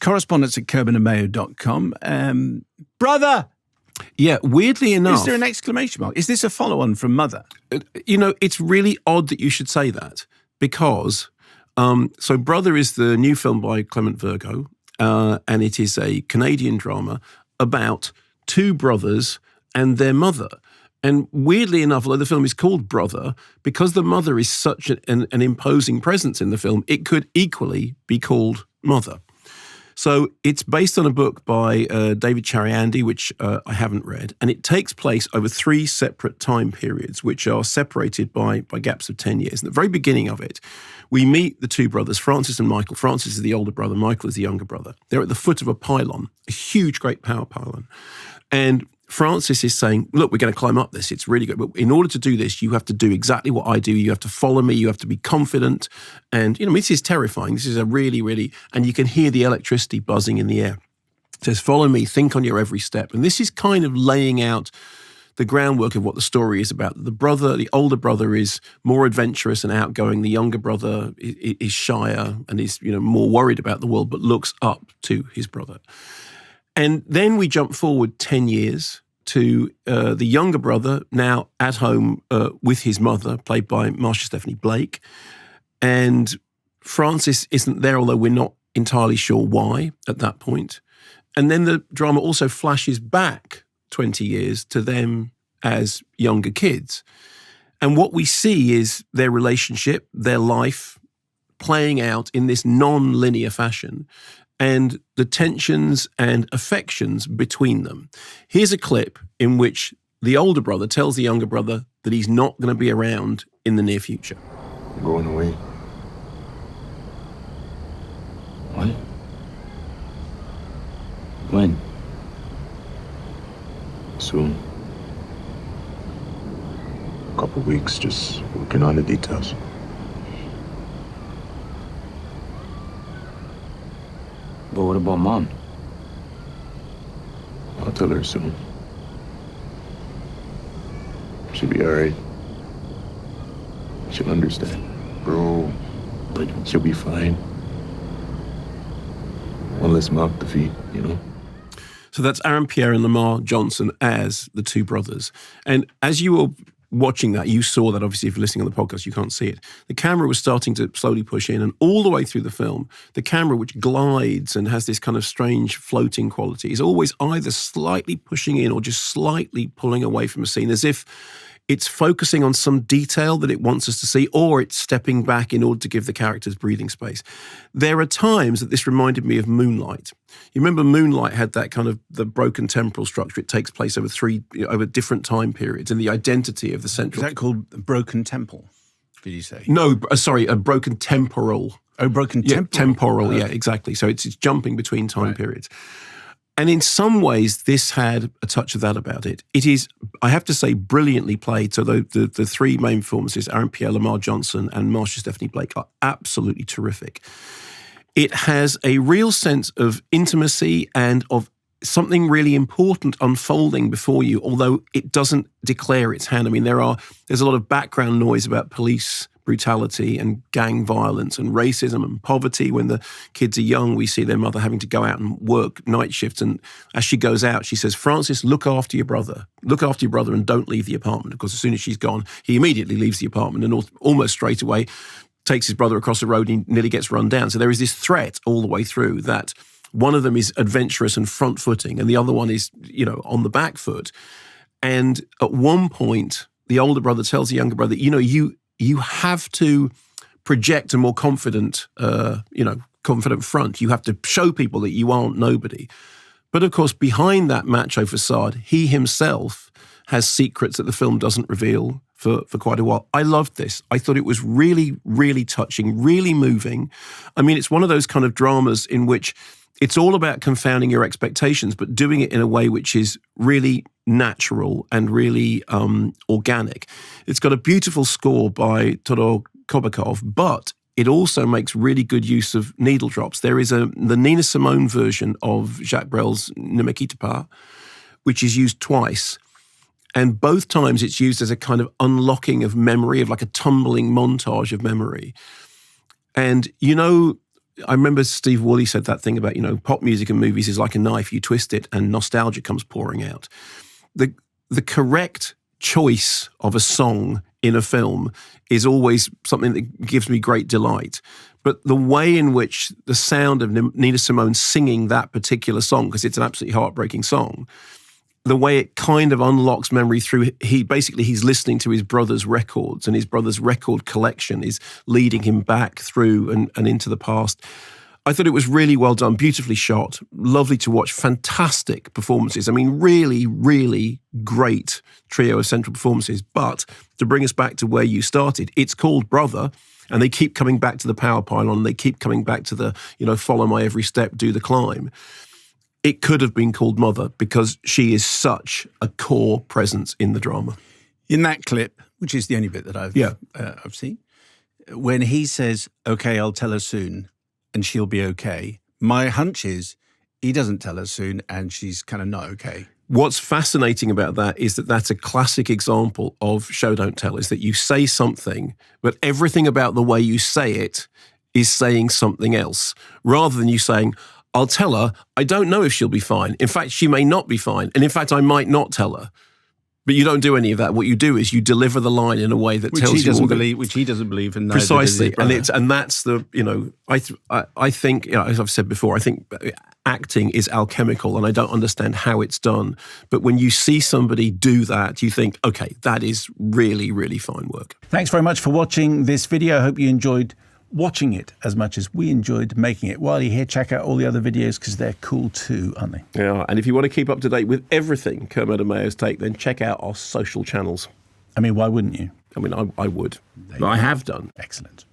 correspondence at kermodeandmayo.com. Brother! Yeah, weirdly enough... Is there an exclamation mark? Is this a follow-on from Mother? It's really odd that you should say that because... so Brother is the new film by Clement Virgo, and it is a Canadian drama about two brothers and their mother. And weirdly enough, although the film is called Brother, because the mother is such an imposing presence in the film, it could equally be called Mother. So it's based on a book by David Chariandy, which I haven't read, and it takes place over 3 separate time periods, which are separated by gaps of 10 years. And at the very beginning of it, we meet the two brothers, Francis and Michael. Francis is the older brother, Michael is the younger brother. They're at the foot of a pylon, a huge, great power pylon. And Francis is saying, look, we're going to climb up this. It's really good. But in order to do this, you have to do exactly what I do. You have to follow me. You have to be confident. And, this is terrifying. This is a really, really, and you can hear the electricity buzzing in the air. It says, follow me, think on your every step. And this is kind of laying out the groundwork of what the story is about. The older brother is more adventurous and outgoing. The younger brother is shyer and is, more worried about the world, but looks up to his brother. And then we jump forward 10 years to the younger brother now at home with his mother, played by Marsha Stephanie Blake. And Francis isn't there, although we're not entirely sure why at that point. And then the drama also flashes back 20 years to them as younger kids. And what we see is their relationship, their life playing out in this non-linear fashion, and the tensions and affections between them. Here's a clip in which the older brother tells the younger brother that he's not going to be around in the near future. I'm going away. What? When? Soon. A couple weeks, just working on the details. But what about Mom? I'll tell her soon. She'll be all right. She'll understand. Bro, but she'll be fine. One less mouth to feed, So that's Aaron Pierre and Lamar Johnson as the two brothers. And as you were watching that, you saw that, obviously, if you're listening on the podcast, you can't see it. The camera was starting to slowly push in, and all the way through the film, the camera, which glides and has this kind of strange floating quality, is always either slightly pushing in or just slightly pulling away from a scene, as if it's focusing on some detail that it wants us to see, or it's stepping back in order to give the characters breathing space. There are times that this reminded me of Moonlight. You remember Moonlight had that kind of the broken temporal structure. It takes place over different time periods, and the identity of the central... Is that called Broken Temple, did you say? No, sorry, a broken temporal. Oh, broken temporal. Yeah, temporal, yeah, exactly. So it's jumping between time periods. And in some ways, this had a touch of that about it. It is, I have to say, brilliantly played. So the three main performances, Aaron Pierre, Lamar Johnson, and Marsha Stephanie Blake, are absolutely terrific. It has a real sense of intimacy and of something really important unfolding before you, although it doesn't declare its hand. I mean, there's a lot of background noise about police brutality and gang violence and racism and poverty. When the kids are young, we see their mother having to go out and work night shifts. And as she goes out, she says, Francis, look after your brother and don't leave the apartment. Of course, as soon as she's gone, he immediately leaves the apartment and almost straight away takes his brother across the road and he nearly gets run down. So there is this threat all the way through that one of them is adventurous and front-footing and the other one is, on the back foot. And at one point, the older brother tells the younger brother, you have to project a more confident, confident front. You have to show people that you aren't nobody. But of course, behind that macho facade, he himself has secrets that the film doesn't reveal for quite a while. I loved this. I thought it was really, really touching, really moving. I mean, it's one of those kind of dramas in which it's all about confounding your expectations, but doing it in a way which is really natural and really organic. It's got a beautiful score by Todor Kobakov, but it also makes really good use of needle drops. There is the Nina Simone version of Jacques Brel's Ne me quitte pas, which is used twice. And both times it's used as a kind of unlocking of memory, of like a tumbling montage of memory. And I remember Steve Woolley said that thing about, pop music and movies is like a knife. You twist it and nostalgia comes pouring out. The correct choice of a song in a film is always something that gives me great delight. But the way in which the sound of Nina Simone singing that particular song, because it's an absolutely heartbreaking song, the way it kind of unlocks memory through, he's listening to his brother's records, and his brother's record collection is leading him back through and into the past. I thought it was really well done, beautifully shot, lovely to watch, fantastic performances. I mean, really, really great trio of central performances. But to bring us back to where you started, it's called Brother, and they keep coming back to the power pylon, they keep coming back to the, follow my every step, do the climb. It could have been called Mother because she is such a core presence in the drama. In that clip, which is the only bit that I've seen, when he says, "Okay, I'll tell her soon, and she'll be okay," my hunch is he doesn't tell her soon, and she's kind of not okay. What's fascinating about that is that that's a classic example of show don't tell, is that you say something, but everything about the way you say it is saying something else, rather than you saying, "I'll tell her, I don't know if she'll be fine. In fact, she may not be fine. And in fact, I might not tell her." But you don't do any of that. What you do is you deliver the line in a way that tells you which he doesn't believe in. Precisely. And that's the, I think, as I've said before, I think acting is alchemical, and I don't understand how it's done. But when you see somebody do that, you think, okay, that is really, really fine work. Thanks very much for watching this video. I hope you enjoyed watching it as much as we enjoyed making it. While you're here, check out all the other videos because they're cool too, aren't they? Yeah, and if you want to keep up to date with everything Kermode and Mayo's take, then check out our social channels. I mean, why wouldn't you? I mean, I would. I have done. Excellent.